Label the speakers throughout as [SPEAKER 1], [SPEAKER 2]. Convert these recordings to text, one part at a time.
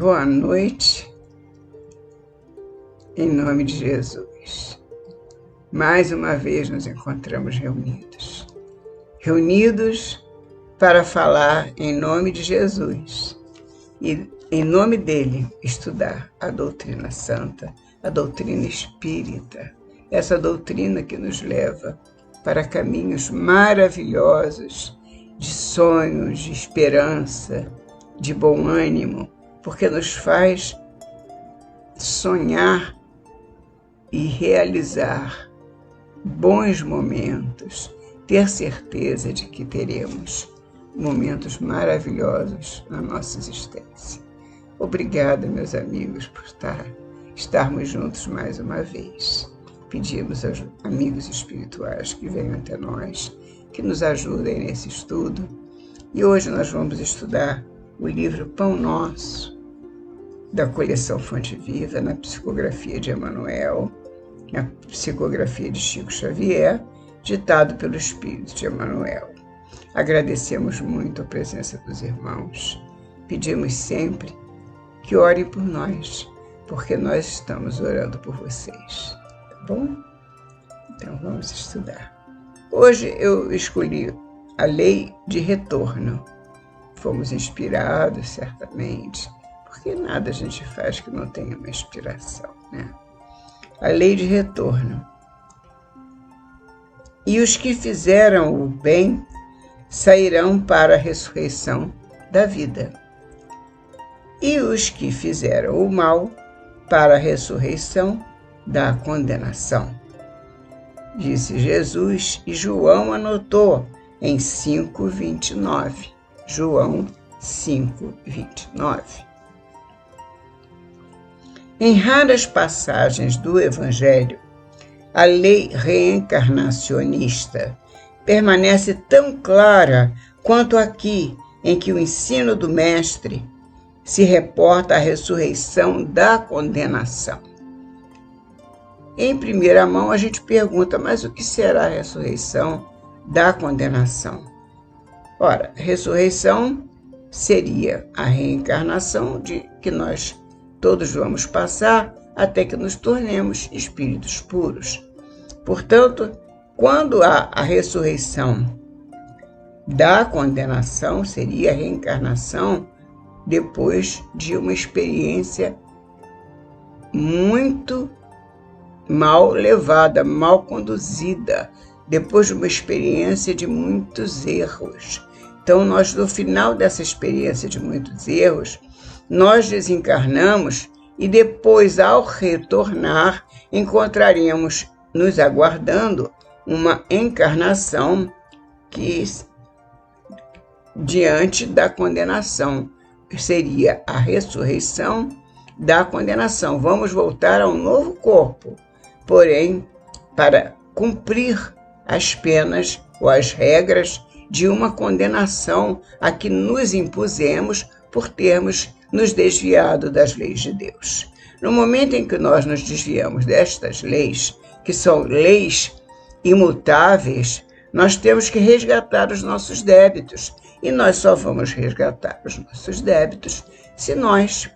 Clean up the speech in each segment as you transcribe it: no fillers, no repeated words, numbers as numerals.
[SPEAKER 1] Boa noite, em nome de Jesus. Mais uma vez nos encontramos reunidos para falar em nome de Jesus e, em nome dele, estudar a doutrina santa, a doutrina espírita, essa doutrina que nos leva para caminhos maravilhosos de sonhos, de esperança, de bom ânimo, porque nos faz sonhar e realizar bons momentos, ter certeza de que teremos momentos maravilhosos na nossa existência. Obrigada, meus amigos, por estarmos juntos mais uma vez. Pedimos aos amigos espirituais que venham até nós, que nos ajudem nesse estudo. E hoje nós vamos estudar o livro Pão Nosso, da coleção Fonte Viva, na psicografia de Emmanuel, na psicografia de Chico Xavier, ditado pelo Espírito de Emmanuel. Agradecemos muito a presença dos irmãos. Pedimos sempre que orem por nós, porque nós estamos orando por vocês. Tá bom? Então vamos estudar. Hoje eu escolhi a lei de retorno. Fomos inspirados, certamente, porque nada a gente faz que não tenha uma inspiração, né? A lei de retorno. E os que fizeram o bem sairão para a ressurreição da vida. E os que fizeram o mal para a ressurreição da condenação. Disse Jesus e João anotou em 5:29. João 5:29. Em raras passagens do Evangelho, a lei reencarnacionista permanece tão clara quanto aqui, em que o ensino do Mestre se reporta à ressurreição da condenação. Em primeira mão, a gente pergunta, mas o que será a ressurreição da condenação? Ora, ressurreição seria a reencarnação de que nós todos vamos passar até que nos tornemos espíritos puros. Portanto, quando há a ressurreição da condenação, seria a reencarnação depois de uma experiência muito mal levada, mal conduzida, depois de uma experiência de muitos erros. Então, nós, no final dessa experiência de muitos erros, nós desencarnamos e depois, ao retornar, encontraríamos nos aguardando uma encarnação que, diante da condenação, seria a ressurreição da condenação. Vamos voltar a um novo corpo, porém, para cumprir as penas ou as regras de uma condenação a que nos impusemos por termos nos desviado das leis de Deus. No momento em que nós nos desviamos destas leis, que são leis imutáveis, nós temos que resgatar os nossos débitos. E nós só vamos resgatar os nossos débitos se nós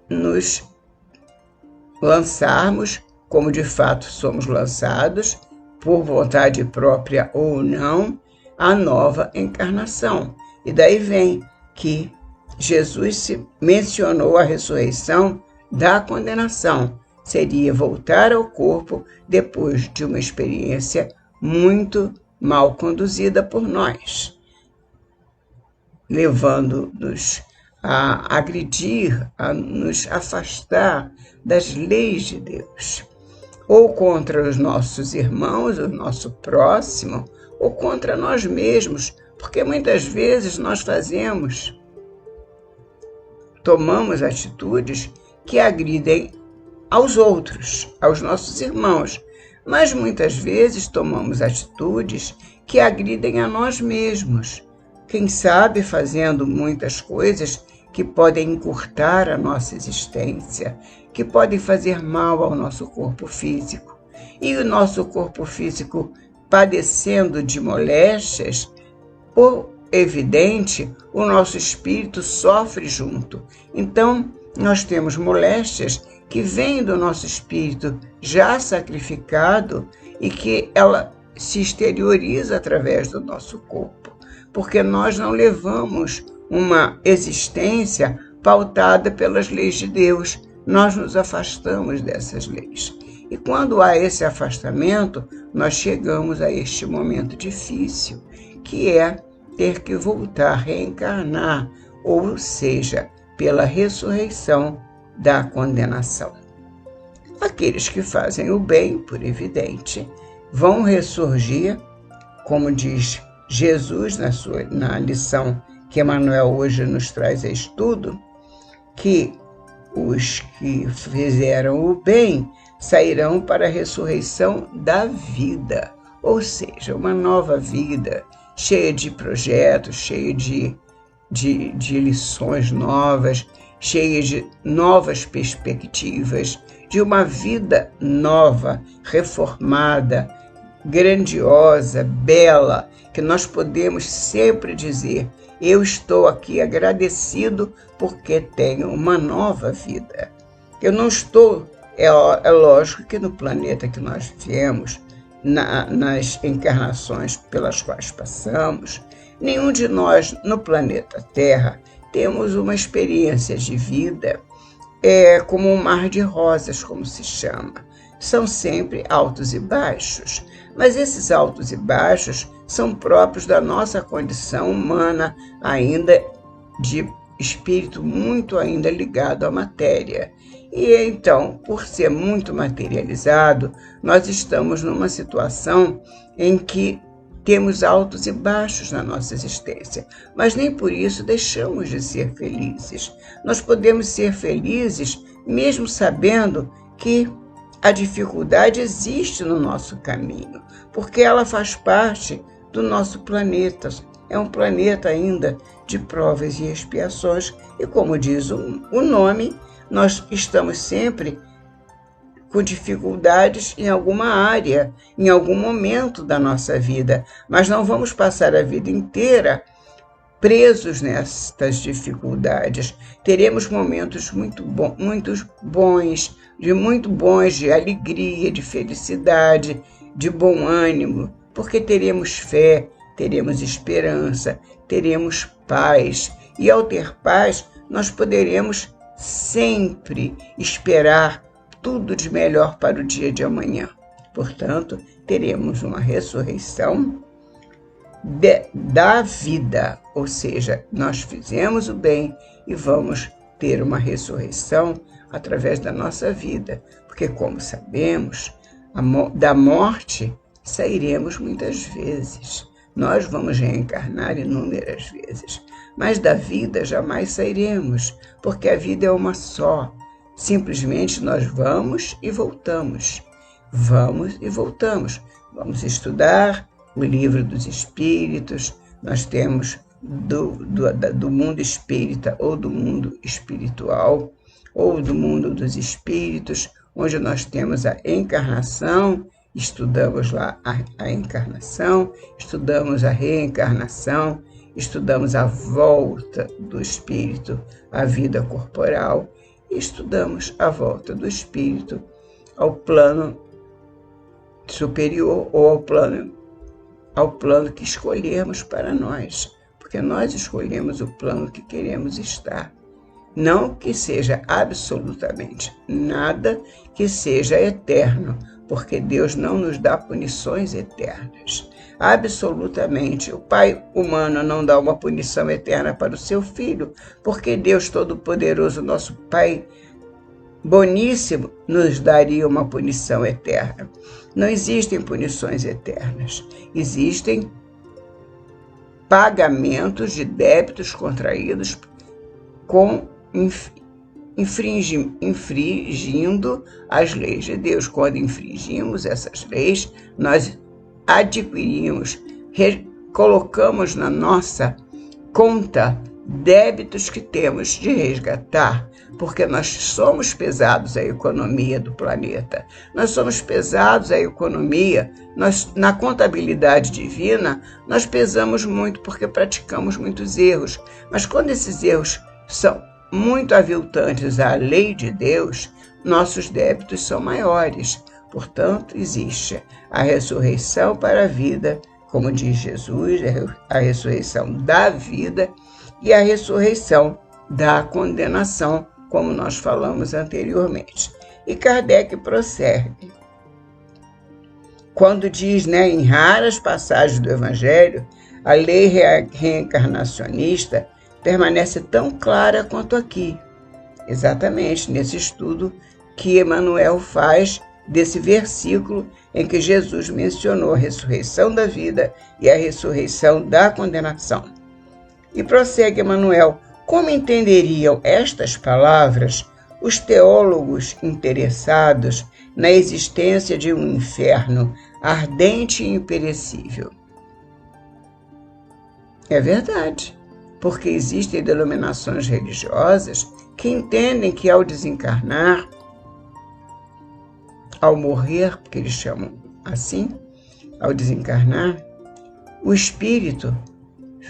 [SPEAKER 1] nos lançarmos, como de fato somos lançados, por vontade própria ou não, a nova encarnação. E daí vem que Jesus se mencionou a ressurreição da condenação. Seria voltar ao corpo depois de uma experiência muito mal conduzida por nós, levando-nos a agredir, a nos afastar das leis de Deus, ou contra os nossos irmãos, o nosso próximo, ou contra nós mesmos, porque muitas vezes nós tomamos atitudes que agridem aos outros, aos nossos irmãos, mas muitas vezes tomamos atitudes que agridem a nós mesmos. Quem sabe fazendo muitas coisas que podem encurtar a nossa existência, que podem fazer mal ao nosso corpo físico. E o nosso corpo físico padecendo de moléstias por evidente, o nosso espírito sofre junto. Então, nós temos moléstias que vêm do nosso espírito já sacrificado e que ela se exterioriza através do nosso corpo, porque nós não levamos uma existência pautada pelas leis de Deus. Nós nos afastamos dessas leis. E quando há esse afastamento, nós chegamos a este momento difícil, que é ter que voltar a reencarnar, ou seja, pela ressurreição da condenação. Aqueles que fazem o bem, por evidente, vão ressurgir, como diz Jesus na lição que Emmanuel hoje nos traz a estudo, que os que fizeram o bem sairão para a ressurreição da vida, ou seja, uma nova vida, cheia de projetos, cheia de lições novas, cheia de novas perspectivas, de uma vida nova, reformada, grandiosa, bela, que nós podemos sempre dizer: eu estou aqui agradecido porque tenho uma nova vida. Eu não estou, é lógico que no planeta que nós viemos, nas encarnações pelas quais passamos, nenhum de nós no planeta Terra temos uma experiência de vida como um mar de rosas, como se chama. São sempre altos e baixos, mas esses altos e baixos são próprios da nossa condição humana, ainda de espírito muito ainda ligado à matéria. E então, por ser muito materializado, nós estamos numa situação em que temos altos e baixos na nossa existência, mas nem por isso deixamos de ser felizes. Nós podemos ser felizes mesmo sabendo que a dificuldade existe no nosso caminho, porque ela faz parte do nosso planeta. É um planeta ainda de provas e expiações, e como diz o nome, nós estamos sempre com dificuldades em alguma área, em algum momento da nossa vida, mas não vamos passar a vida inteira presos nestas dificuldades. Teremos momentos muito bons, de alegria, de felicidade, de bom ânimo, porque teremos fé, teremos esperança, teremos paz. E ao ter paz, nós poderemos sempre esperar tudo de melhor para o dia de amanhã. Portanto, teremos uma ressurreição da vida, ou seja, nós fizemos o bem e vamos ter uma ressurreição através da nossa vida, porque, como sabemos, da morte sairemos muitas vezes. Nós vamos reencarnar inúmeras vezes, mas da vida jamais sairemos, porque a vida é uma só. Simplesmente nós vamos e voltamos. Vamos e voltamos. Vamos estudar o livro dos espíritos. Nós temos do mundo espírita ou do mundo espiritual, ou do mundo dos espíritos, onde nós temos a encarnação. Estudamos lá a encarnação, estudamos a reencarnação, estudamos a volta do espírito à vida corporal e estudamos a volta do espírito ao plano superior ou ao plano que escolhermos para nós, porque nós escolhemos o plano que queremos estar. Não que seja absolutamente nada que seja eterno, porque Deus não nos dá punições eternas. Absolutamente, o Pai humano não dá uma punição eterna para o seu Filho, porque Deus Todo-Poderoso, nosso Pai boníssimo, nos daria uma punição eterna. Não existem punições eternas, existem pagamentos de débitos contraídos com infringindo as leis de Deus. Quando infringimos essas leis, nós adquirimos, colocamos na nossa conta débitos que temos de resgatar, porque nós somos pesados à economia do planeta. Nós somos pesados à economia, na contabilidade divina, nós pesamos muito porque praticamos muitos erros. Mas quando esses erros são muito aviltantes à lei de Deus, nossos débitos são maiores. Portanto, existe a ressurreição para a vida, como diz Jesus, a ressurreição da vida e a ressurreição da condenação, como nós falamos anteriormente. E Kardec prossegue, quando diz, em raras passagens do Evangelho, a lei reencarnacionista permanece tão clara quanto aqui. Exatamente nesse estudo que Emmanuel faz desse versículo em que Jesus mencionou a ressurreição da vida e a ressurreição da condenação. E prossegue Emmanuel, como entenderiam estas palavras os teólogos interessados na existência de um inferno ardente e imperecível? É verdade, porque existem denominações religiosas que entendem que ao desencarnar, ao morrer, porque eles chamam assim, ao desencarnar, o espírito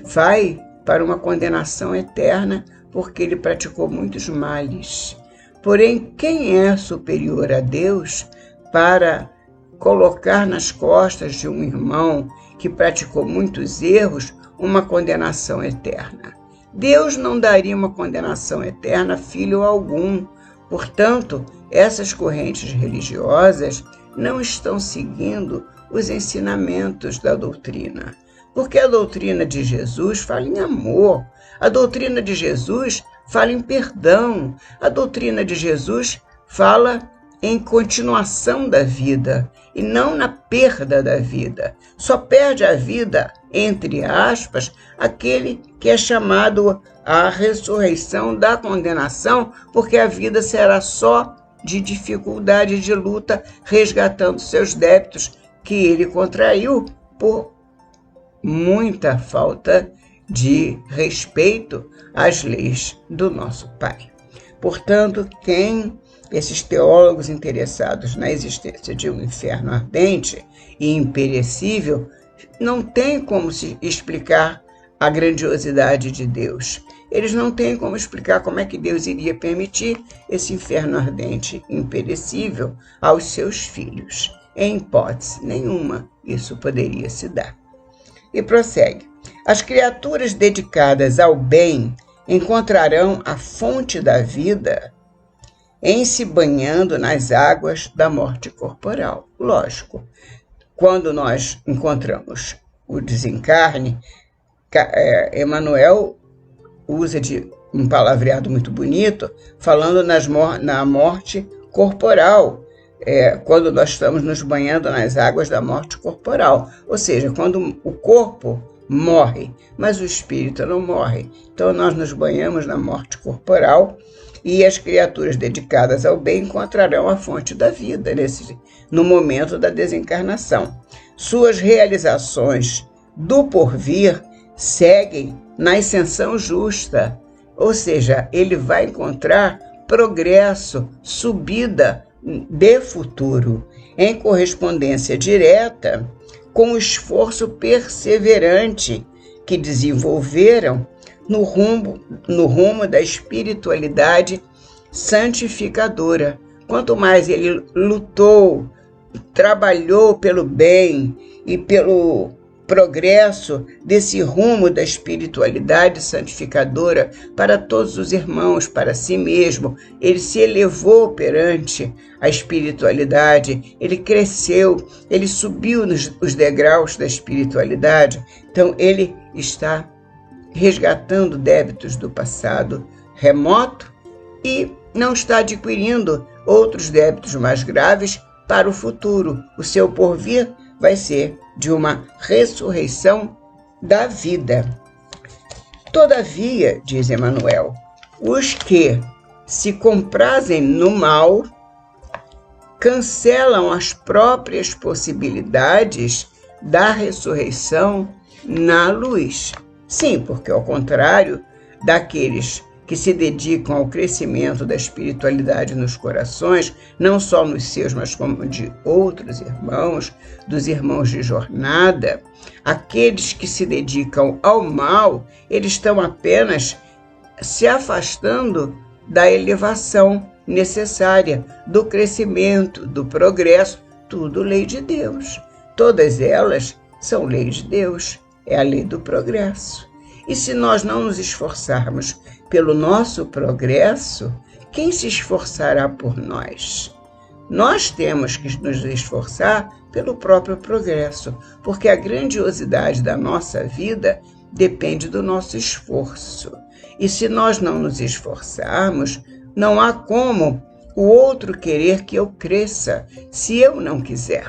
[SPEAKER 1] vai para uma condenação eterna porque ele praticou muitos males. Porém, quem é superior a Deus para colocar nas costas de um irmão que praticou muitos erros uma condenação eterna? Deus não daria uma condenação eterna a filho algum. Portanto, essas correntes religiosas não estão seguindo os ensinamentos da doutrina. Porque a doutrina de Jesus fala em amor, a doutrina de Jesus fala em perdão, a doutrina de Jesus fala em continuação da vida e não na perda da vida. Só perde a vida, entre aspas, aquele que é chamado à ressurreição da condenação, porque a vida será só de dificuldade, de luta, resgatando seus débitos que ele contraiu por muita falta de respeito às leis do nosso Pai. Portanto, esses teólogos interessados na existência de um inferno ardente e imperecível não têm como se explicar a grandiosidade de Deus. Eles não têm como explicar como é que Deus iria permitir esse inferno ardente e imperecível aos seus filhos. Em hipótese nenhuma, isso poderia se dar. E prossegue. As criaturas dedicadas ao bem encontrarão a fonte da vida em se banhando nas águas da morte corporal. Lógico, quando nós encontramos o desencarne, Emmanuel usa de um palavreado muito bonito, falando na morte corporal, quando nós estamos nos banhando nas águas da morte corporal. Ou seja, quando o corpo morre, mas o espírito não morre. Então nós nos banhamos na morte corporal e as criaturas dedicadas ao bem encontrarão a fonte da vida no momento da desencarnação. Suas realizações do porvir seguem na ascensão justa, ou seja, ele vai encontrar progresso, subida de futuro, em correspondência direta com o esforço perseverante que desenvolveram no rumo da espiritualidade santificadora. Quanto mais ele lutou, trabalhou pelo bem e pelo progresso desse rumo da espiritualidade santificadora para todos os irmãos, para si mesmo, ele se elevou perante a espiritualidade, ele cresceu, ele subiu os degraus da espiritualidade. Então ele está resgatando débitos do passado remoto e não está adquirindo outros débitos mais graves para o futuro. O seu porvir vai ser de uma ressurreição da vida. Todavia, diz Emmanuel, os que se comprazem no mal cancelam as próprias possibilidades da ressurreição na luz. Sim, porque ao contrário daqueles que se dedicam ao crescimento da espiritualidade nos corações, não só nos seus, mas como de outros irmãos, dos irmãos de jornada, aqueles que se dedicam ao mal, eles estão apenas se afastando da elevação necessária, do crescimento, do progresso, tudo lei de Deus. Todas elas são leis de Deus, é a lei do progresso. E se nós não nos esforçarmos pelo nosso progresso, quem se esforçará por nós? Nós temos que nos esforçar pelo próprio progresso, porque a grandiosidade da nossa vida depende do nosso esforço. E se nós não nos esforçarmos, não há como o outro querer que eu cresça, se eu não quiser,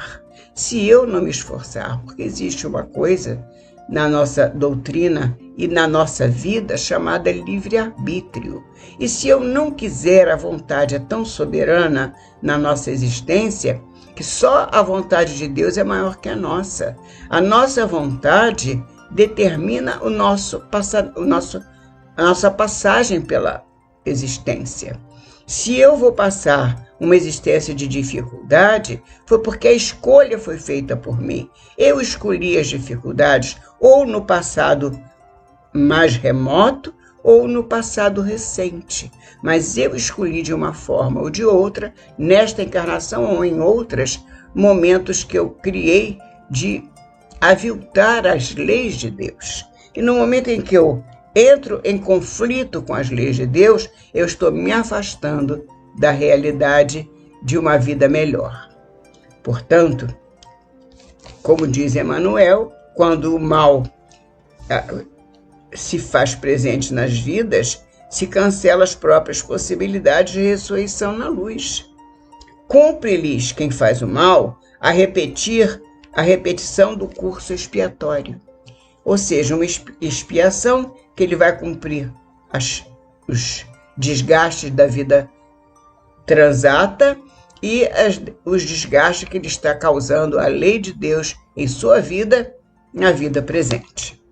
[SPEAKER 1] se eu não me esforçar, porque existe uma coisa na nossa doutrina e na nossa vida chamada livre-arbítrio. E se eu não quiser, a vontade é tão soberana na nossa existência que só a vontade de Deus é maior que a nossa. A nossa vontade determina a nossa passagem pela existência. Se eu vou passar uma existência de dificuldade, foi porque a escolha foi feita por mim. Eu escolhi as dificuldades ou no passado mais remoto ou no passado recente. Mas eu escolhi de uma forma ou de outra, nesta encarnação ou em outras, momentos que eu criei de aviltar as leis de Deus. E no momento em que eu entro em conflito com as leis de Deus, eu estou me afastando da realidade de uma vida melhor. Portanto, como diz Emmanuel, quando o mal se faz presente nas vidas, se cancela as próprias possibilidades de ressurreição na luz. Cumpre-lhes, quem faz o mal, a repetição do curso expiatório. Ou seja, uma expiação que ele vai cumprir os desgastes da vida transata e os desgastes que ele está causando à lei de Deus em sua vida, na vida presente.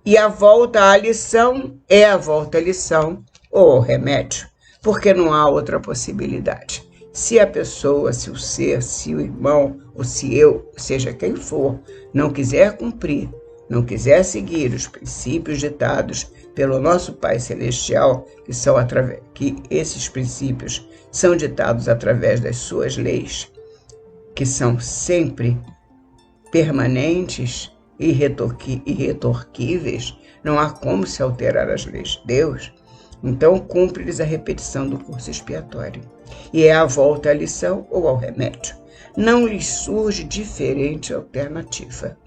[SPEAKER 1] E a volta à lição é a volta à lição ou ao remédio, porque não há outra possibilidade. Se a pessoa, se o ser, se o irmão, ou se eu, seja quem for, não quiser cumprir, não quiser seguir os princípios ditados pelo nosso Pai Celestial, que esses princípios são ditados através das suas leis, que são sempre permanentes e irretorquíveis, não há como se alterar as leis de Deus, então cumpre-lhes a repetição do curso expiatório. E é a volta à lição ou ao remédio. Não lhes surge diferente alternativa.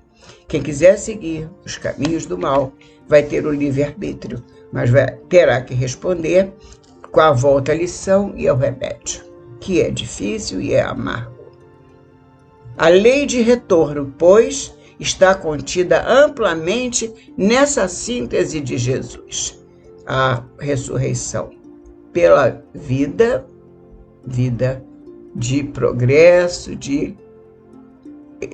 [SPEAKER 1] Quem quiser seguir os caminhos do mal vai ter o livre-arbítrio, mas terá que responder com a volta à lição e ao remédio, que é difícil e é amargo. A lei de retorno, pois, está contida amplamente nessa síntese de Jesus. A ressurreição pela vida de progresso, de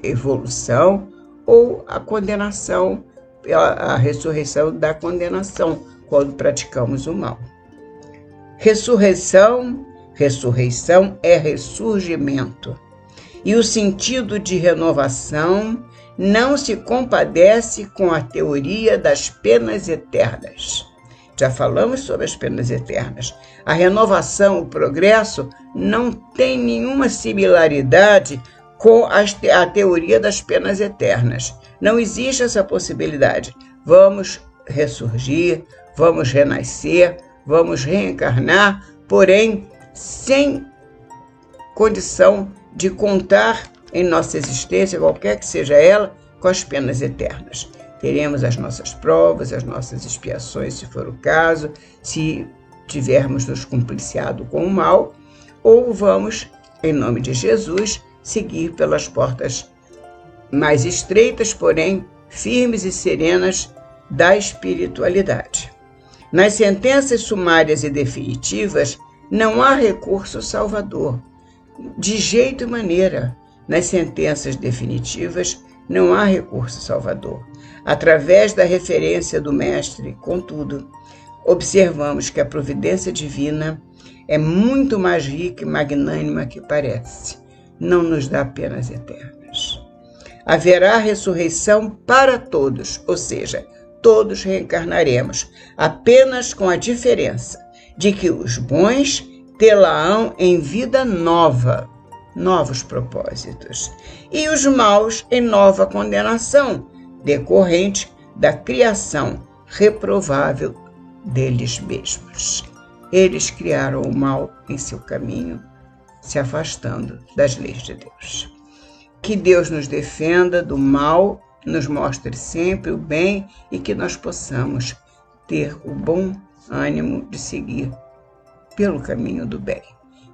[SPEAKER 1] evolução, ou a condenação, a ressurreição da condenação, quando praticamos o mal. Ressurreição é ressurgimento. E o sentido de renovação não se compadece com a teoria das penas eternas. Já falamos sobre as penas eternas. A renovação, o progresso, não tem nenhuma similaridade com a teoria das penas eternas. Não existe essa possibilidade. Vamos ressurgir, vamos renascer, vamos reencarnar, porém, sem condição de contar em nossa existência, qualquer que seja ela, com as penas eternas. Teremos as nossas provas, as nossas expiações, se for o caso, se tivermos nos compliciado com o mal, ou vamos, em nome de Jesus, seguir pelas portas mais estreitas, porém firmes e serenas da espiritualidade. Nas sentenças sumárias e definitivas, não há recurso salvador. De jeito e maneira, nas sentenças definitivas, não há recurso salvador. Através da referência do Mestre, contudo, observamos que a providência divina é muito mais rica e magnânima que parece. Não nos dá penas eternas. Haverá ressurreição para todos, ou seja, todos reencarnaremos, apenas com a diferença de que os bons tê-la-ão em vida nova, novos propósitos, e os maus em nova condenação, decorrente da criação reprovável deles mesmos. Eles criaram o mal em seu caminho, se afastando das leis de Deus. Que Deus nos defenda do mal, nos mostre sempre o bem e que nós possamos ter o bom ânimo de seguir pelo caminho do bem.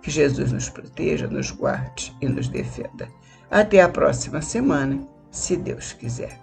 [SPEAKER 1] Que Jesus nos proteja, nos guarde e nos defenda. Até a próxima semana, se Deus quiser.